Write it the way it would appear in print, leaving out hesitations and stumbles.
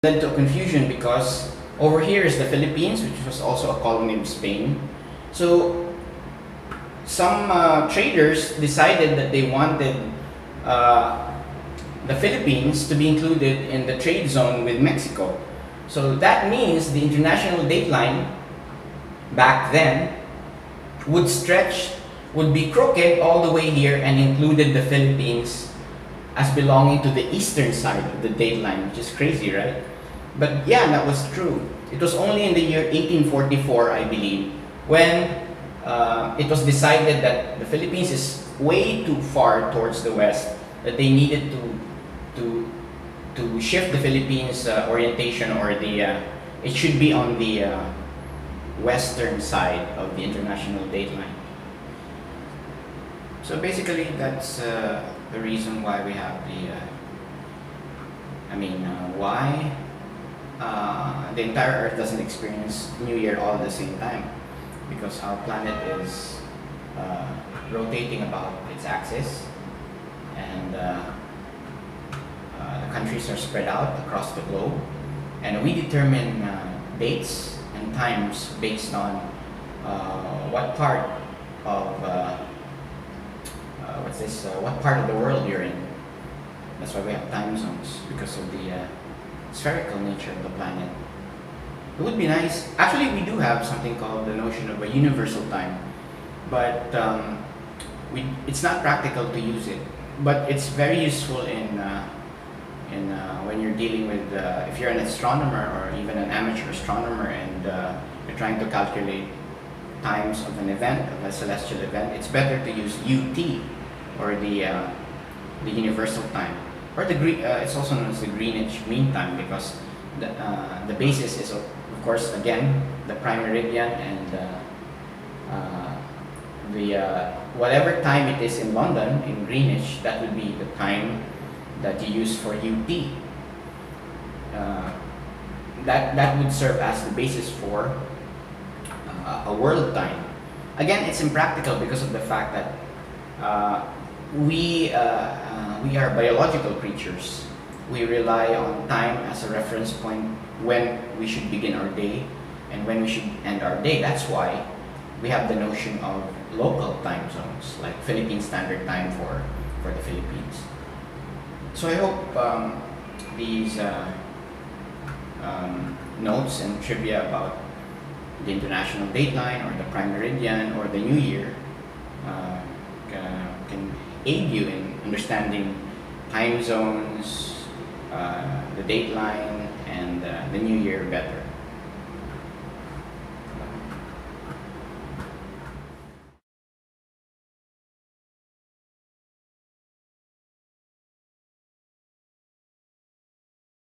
led to confusion because over here is the Philippines, which was also a colony of Spain. So some traders decided that they wanted the Philippines to be included in the trade zone with Mexico. So that means the international dateline back then would be crooked all the way here and included the Philippines as belonging to the eastern side of the dateline, which is crazy, right? But yeah, that was true. It was only in the year 1844, I believe, when it was decided that the Philippines is way too far towards the west, that they needed to shift the Philippines orientation, or it should be on the western side of the international dateline. So basically, that's the reason why we have why the entire Earth doesn't experience New Year all at the same time, because our planet is rotating about its axis, and the countries are spread out across the globe, and we determine dates and times based on what part of what part of the world you're in. That's why we have time zones, because of the spherical nature of the planet. It would be nice. Actually, we do have something called the notion of a universal time, but it's not practical to use it. But it's very useful in when you're dealing with if you're an astronomer or even an amateur astronomer, and you're trying to calculate times of an event, of a celestial event. It's better to use UT, or the universal time, or it's also known as the Greenwich Mean Time, because the basis is of course again the prime meridian, and whatever time it is in London, in Greenwich, that would be the time that you use for UT. That would serve as the basis for a world time. Again, it's impractical because of the fact that we are biological creatures. We rely on time as a reference point when we should begin our day and when we should end our day. That's why we have the notion of local time zones, like Philippine Standard Time for the Philippines. So I hope these notes and trivia about the international dateline, or the prime meridian, or the new year can aid you in understanding time zones, the dateline, and the new year better.